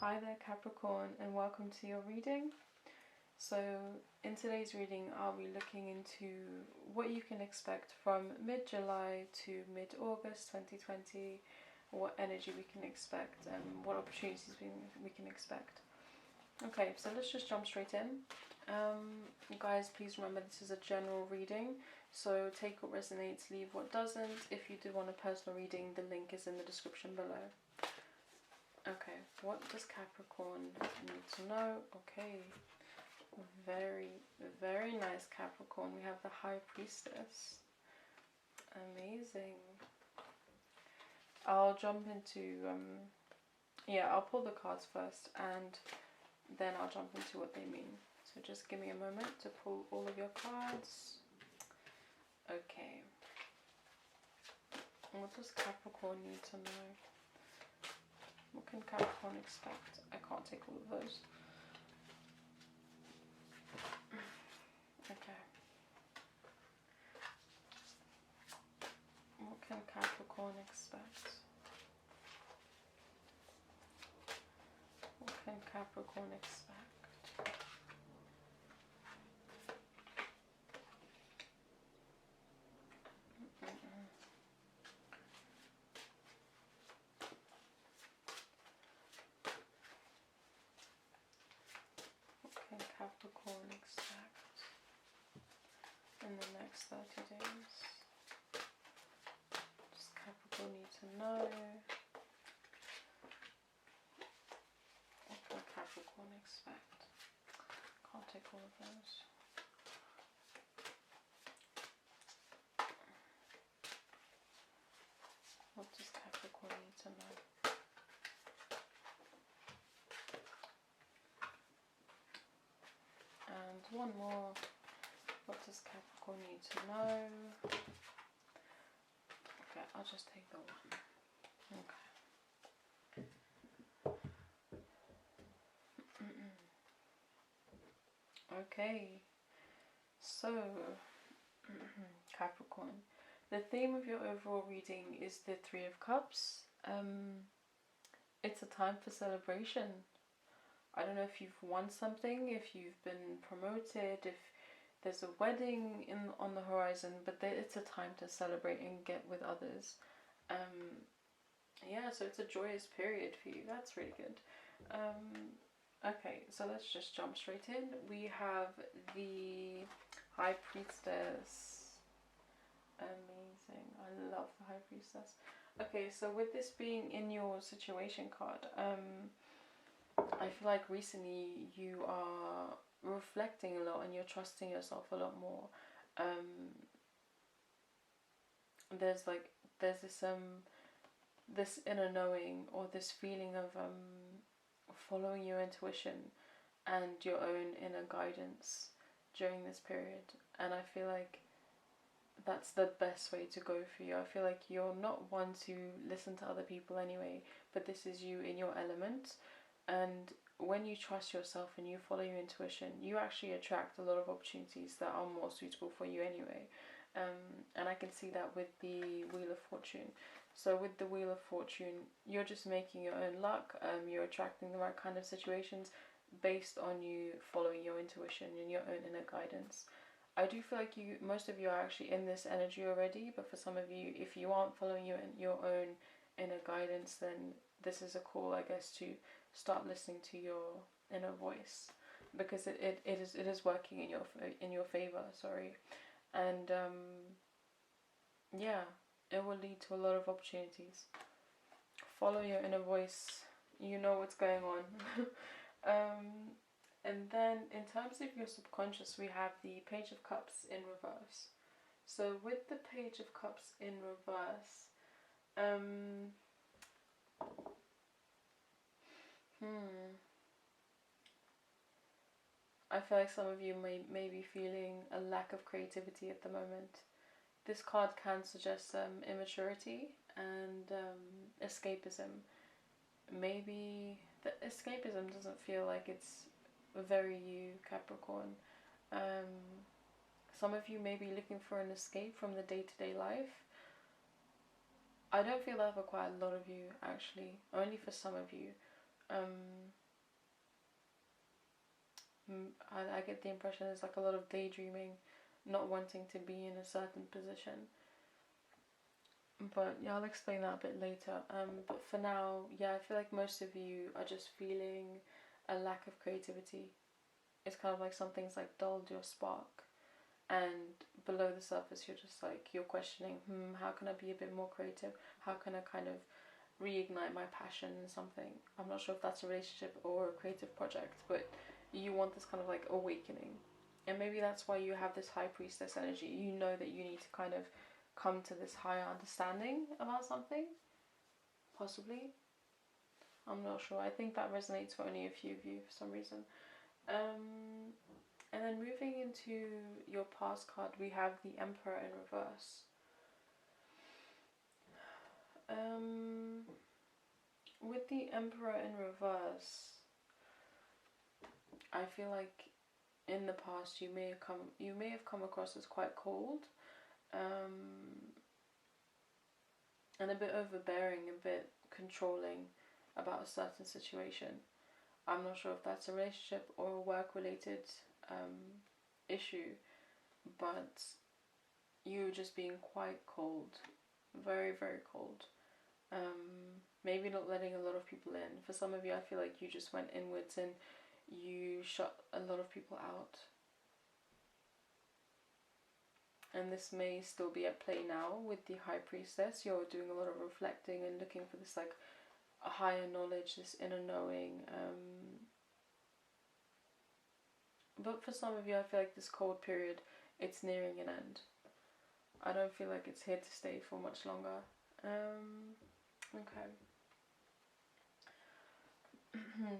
Hi there Capricorn, and welcome to your reading. So in today's reading I'll be looking into what you can expect from mid-July to mid-August 2020, what energy we can expect and what opportunities we can expect. Okay, so let's just jump straight in. Guys, please remember this is a general reading, so take what resonates, leave what doesn't. If you do want a personal reading, the link is in the description below. Okay, what does Capricorn need to know? Okay, very nice Capricorn. We have the High Priestess. Amazing. I'll jump into I'll pull the cards first and then I'll jump into what they mean. So just give me a moment to pull all of your cards. Okay, what does Capricorn need to know? What can Capricorn expect? I can't take all of those. Okay. What can Capricorn expect? What can Capricorn expect? Capricorn expect in the next 30 days? Does Capricorn need to know? What can Capricorn expect? Can't take all of those. What does Capricorn need to know? And one more. What does Capricorn need to know? Okay, I'll just take the one. Okay. Okay. So, Capricorn. The theme of your overall reading is the Three of Cups. It's a time for celebration. I don't know if you've won something, if you've been promoted, if there's a wedding on the horizon, but it's a time to celebrate and get with others. Yeah, so it's a joyous period for you. That's really good. Okay, so let's just jump straight in. We have the High Priestess. Amazing. I love the High Priestess. Okay, so with this being in your situation card, I feel like recently you are reflecting a lot and you're trusting yourself a lot more. There's this inner knowing or this feeling of following your intuition and your own inner guidance during this period, and I feel like that's the best way to go for you. I feel like you're not one to listen to other people anyway, but this is you in your element. And when you trust yourself and you follow your intuition, you actually attract a lot of opportunities that are more suitable for you anyway. And I can see that with the Wheel of Fortune. So with the Wheel of Fortune, you're just making your own luck. You're attracting the right kind of situations based on you following your intuition and your own inner guidance. I do feel like most of you are actually in this energy already, but for some of you, if you aren't following your own inner guidance, then this is a call, I guess, to start listening to your inner voice, because it is working in your favor. Sorry, and yeah, it will lead to a lot of opportunities. Follow your inner voice. You know what's going on. And then in terms of your subconscious, we have the Page of Cups in reverse. So with the Page of Cups in reverse, I feel like some of you may be feeling a lack of creativity at the moment. This card can suggest immaturity and escapism. Maybe the escapism doesn't feel like it's very you, Capricorn. Some of you may be looking for an escape from the day-to-day life. I don't feel that for quite a lot of you, actually. Only for some of you. I get the impression there's like a lot of daydreaming, not wanting to be in a certain position. But yeah, I'll explain that a bit later. But for now, yeah, I feel like most of you are just feeling a lack of creativity. It's kind of like something's like dulled your spark, and below the surface you're just like, you're questioning, how can I be a bit more creative? How can I kind of reignite my passion in something? I'm not sure if that's a relationship or a creative project, but you want this kind of like awakening. And maybe that's why you have this high priestess energy. You know that you need to kind of come to this higher understanding about something, possibly. I'm not sure. I think that resonates for only a few of you for some reason. And then moving into your past card, we have the Emperor in reverse. With the Emperor in reverse, I feel like in the past you may have come across as quite cold, and a bit overbearing, a bit controlling about a certain situation. I'm not sure if that's a relationship or a work-related issue, but you just being quite cold, very, very cold. Maybe not letting a lot of people in. For some of you, I feel like you just went inwards and you shut a lot of people out. And this may still be at play now with the High Priestess. You're doing a lot of reflecting and looking for this like a higher knowledge, this inner knowing. But for some of you, I feel like this cold period, it's nearing an end. I don't feel like it's here to stay for much longer. Okay.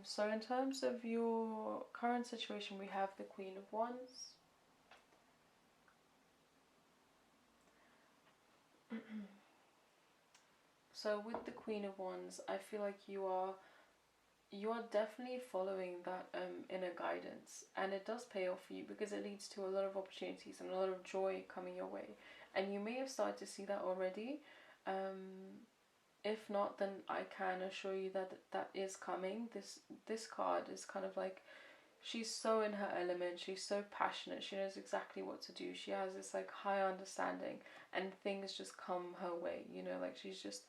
So in terms of your current situation, we have the Queen of Wands. So with the Queen of Wands, I feel like you are definitely following that inner guidance, and it does pay off for you because it leads to a lot of opportunities and a lot of joy coming your way. And you may have started to see that already. If not, then I can assure you that that is coming. This card is kind of like, she's so in her element, she's so passionate, she knows exactly what to do, she has this like high understanding, and things just come her way, you know, like she's just,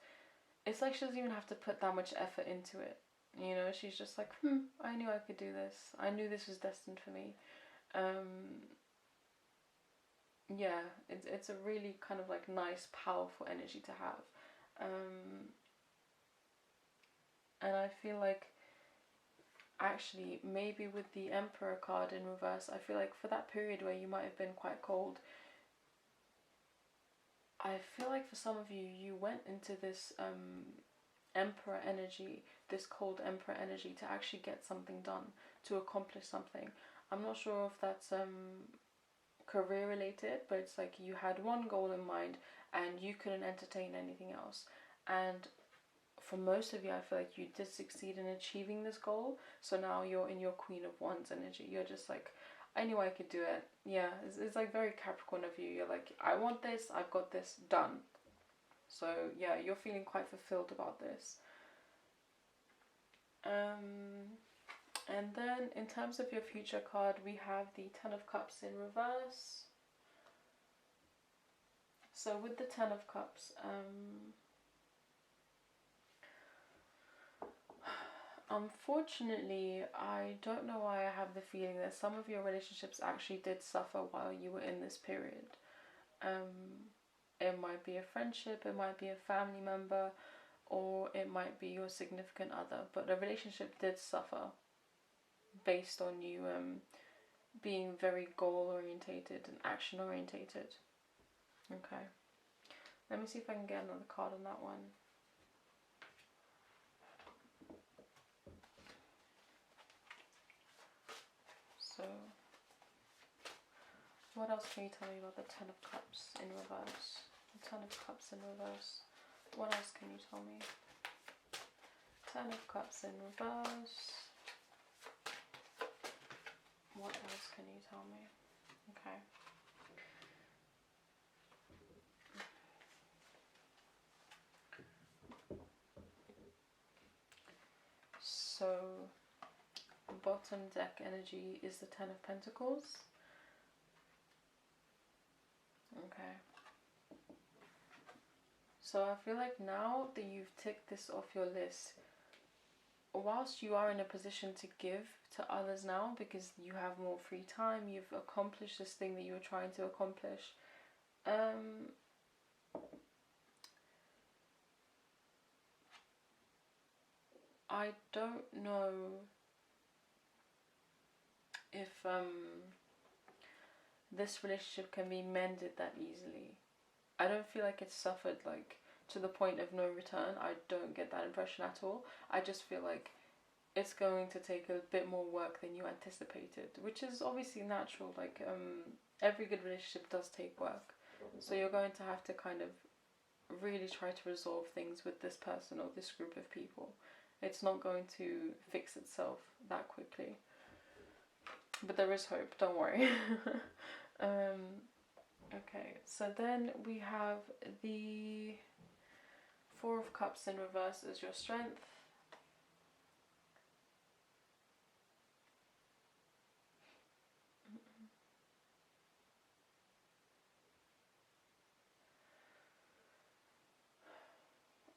it's like she doesn't even have to put that much effort into it, you know, she's just like, I knew I could do this, I knew this was destined for me. Yeah, it's a really kind of like nice, powerful energy to have. And I feel like actually maybe with the Emperor card in reverse, I feel like for that period where you might have been quite cold, I feel like for some of you, you went into this Emperor energy, this cold Emperor energy, to actually get something done, to accomplish something. I'm not sure if that's career related, but it's like you had one goal in mind and you couldn't entertain anything else. And for most of you, I feel like you did succeed in achieving this goal. So now you're in your Queen of Wands energy. You're just like, I knew I could do it. Yeah, it's like very Capricorn of you. You're like, I want this, I've got this, done. So yeah, you're feeling quite fulfilled about this. And then in terms of your future card, we have the Ten of Cups in reverse. So with the Ten of Cups, unfortunately, I don't know why I have the feeling that some of your relationships actually did suffer while you were in this period. It might be a friendship, it might be a family member, or it might be your significant other, but the relationship did suffer based on you being very goal orientated and action orientated. Okay, let me see if I can get another card on that one. So what else can you tell me about the Ten of Cups in reverse? The Ten of Cups in reverse. What else can you tell me? Ten of Cups in reverse. What else can you tell me? Okay. So So bottom deck energy is the Ten of Pentacles. Okay. So I feel like now that you've ticked this off your list, whilst you are in a position to give to others now because you have more free time, you've accomplished this thing that you were trying to accomplish, I don't know if this relationship can be mended that easily. I don't feel like it's suffered like to the point of no return. I don't get that impression at all. I just feel like it's going to take a bit more work than you anticipated, which is obviously natural. Like every good relationship does take work, so you're going to have to kind of really try to resolve things with this person or this group of people. It's not going to fix itself that quickly, but there is hope, don't worry. Okay, so then we have the Four of Cups in reverse as your strength.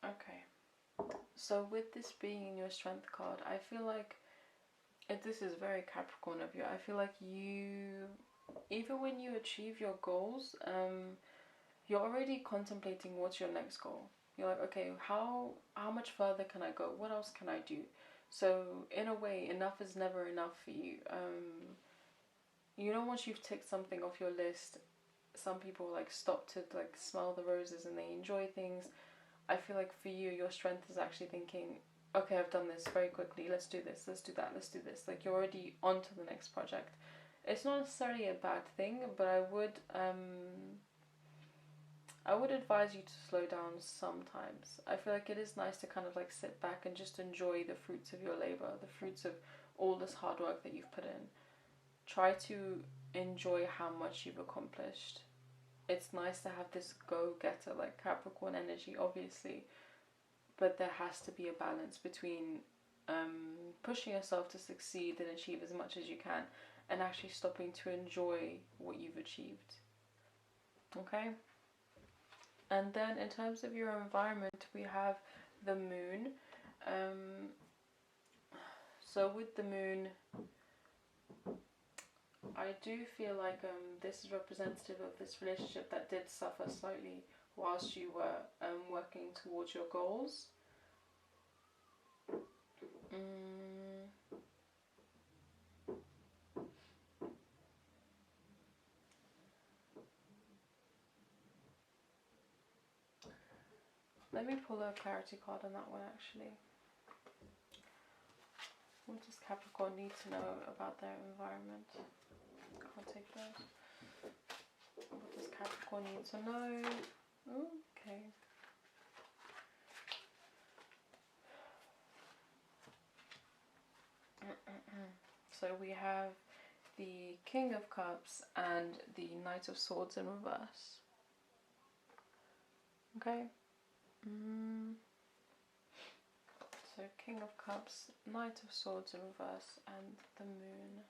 Okay, so with this being in your strength card, I feel like this is very Capricorn of you. I feel like you, even when you achieve your goals, you're already contemplating what's your next goal. You're like, okay, how much further can I go? What else can I do? So in a way, enough is never enough for you. You know, once you've ticked something off your list, some people like stop to like smell the roses and they enjoy things. I feel like for you, your strength is actually thinking, okay, I've done this very quickly. Let's do this. Let's do that. Let's do this. Like you're already on to the next project. It's not necessarily a bad thing, but I would advise you to slow down sometimes. I feel like it is nice to kind of like sit back and just enjoy the fruits of your labor, the fruits of all this hard work that you've put in. Try to enjoy how much you've accomplished. It's nice to have this go-getter, like Capricorn energy, obviously, but there has to be a balance between pushing yourself to succeed and achieve as much as you can and actually stopping to enjoy what you've achieved. Okay? And then in terms of your environment, we have the moon. So with the moon, I do feel like this is representative of this relationship that did suffer slightly whilst you were working towards your goals. Let me pull a clarity card on that one actually. What does Capricorn need to know about their environment? Can't take those. What does Capricorn need to know? Okay. So we have the King of Cups and the Knight of Swords in reverse. Okay. So King of Cups, Knight of Swords in reverse, and the Moon.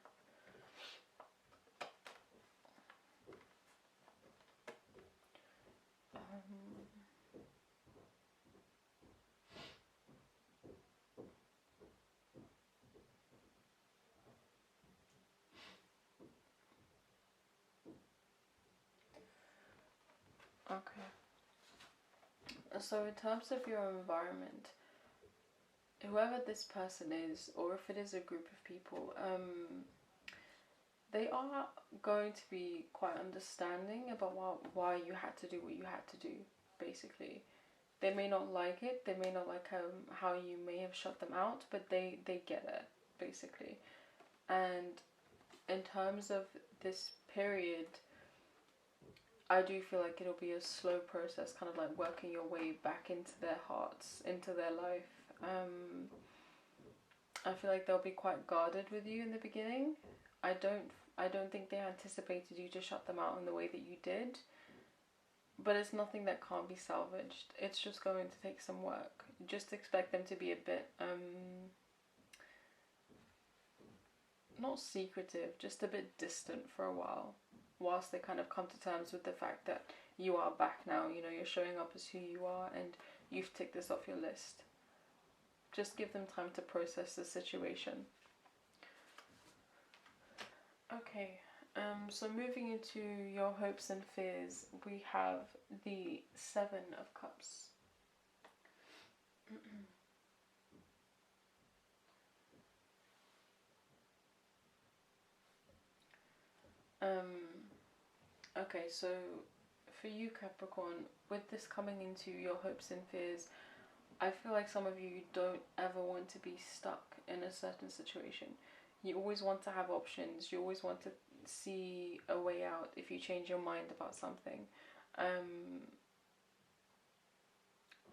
Okay. So in terms of your environment, whoever this person is, or if it is a group of people, they are going to be quite understanding about why you had to do what you had to do, basically. They may not like it, they may not like how you may have shut them out, but they get it, basically. And in terms of this period, I do feel like it'll be a slow process, kind of like working your way back into their hearts, into their life. I feel like they'll be quite guarded with you in the beginning. I don't think they anticipated you to shut them out in the way that you did. But it's nothing that can't be salvaged. It's just going to take some work. Just expect them to be a bit not secretive, just a bit distant for a while, whilst they kind of come to terms with the fact that you are back now. You know, you're showing up as who you are, and you've ticked this off your list. Just give them time to process the situation. Okay, so moving into your hopes and fears, we have the Seven of Cups. Okay, so for you, Capricorn, with this coming into your hopes and fears, I feel like some of you don't ever want to be stuck in a certain situation. You always want to have options. You always want to see a way out if you change your mind about something.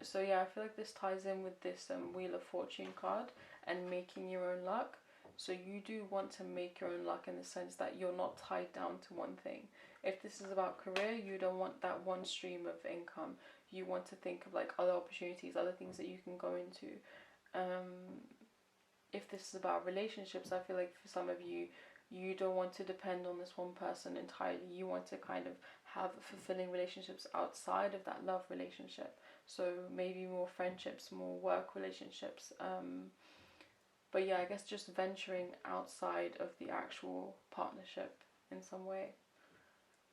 So yeah, I feel like this ties in with this Wheel of Fortune card and making your own luck. So you do want to make your own luck in the sense that you're not tied down to one thing. If this is about career, you don't want that one stream of income. You want to think of like other opportunities, other things that you can go into. If this is about relationships, I feel like for some of you, you don't want to depend on this one person entirely. You want to kind of have fulfilling relationships outside of that love relationship. So maybe more friendships, more work relationships. But yeah, I guess just venturing outside of the actual partnership in some way.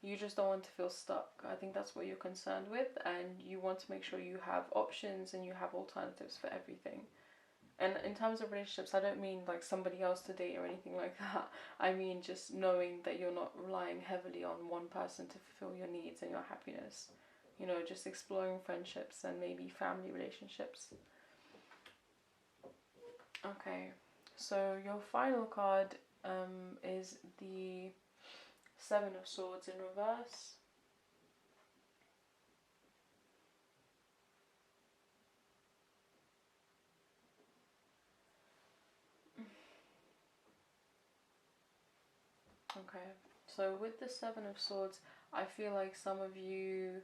You just don't want to feel stuck. I think that's what you're concerned with, and you want to make sure you have options and you have alternatives for everything. And in terms of relationships, I don't mean like somebody else to date or anything like that. I mean just knowing that you're not relying heavily on one person to fulfill your needs and your happiness. You know, just exploring friendships and maybe family relationships. Okay, so your final card is the Seven of Swords in reverse. Okay, so with the Seven of Swords, I feel like some of you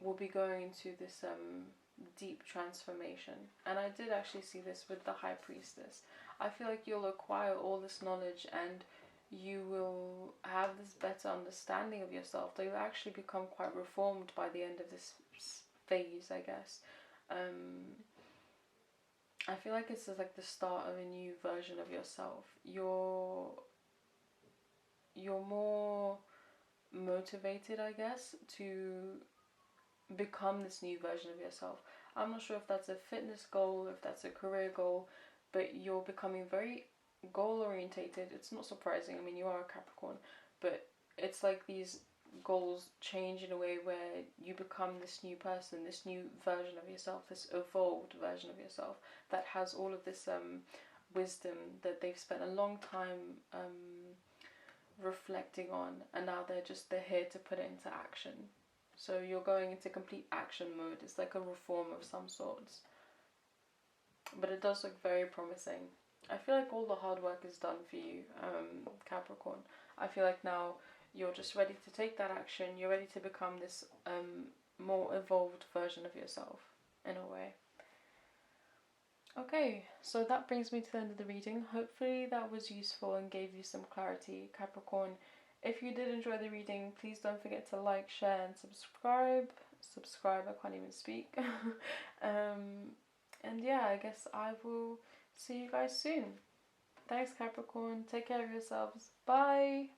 will be going into this deep transformation. And I did actually see this with the High Priestess. I feel like you'll acquire all this knowledge and you will have this better understanding of yourself. That you'll actually become quite reformed by the end of this phase, I guess. I feel like it's like the start of a new version of yourself. You're more motivated, I guess, to become this new version of yourself. I'm not sure if that's a fitness goal, if that's a career goal, but you're becoming very goal orientated. It's not surprising. I mean, you are a Capricorn, but it's like these goals change in a way where you become this new person, this new version of yourself, this evolved version of yourself that has all of this wisdom that they've spent a long time reflecting on, and now they're here to put it into action. So you're going into complete action mode. It's like a reform of some sorts. But it does look very promising. I feel like all the hard work is done for you, Capricorn. I feel like now you're just ready to take that action. You're ready to become this more evolved version of yourself, in a way. Okay, so that brings me to the end of the reading. Hopefully that was useful and gave you some clarity, Capricorn. If you did enjoy the reading, please don't forget to like, share and subscribe. Subscribe, I can't even speak. And yeah, I guess I will see you guys soon. Thanks, Capricorn. Take care of yourselves. Bye.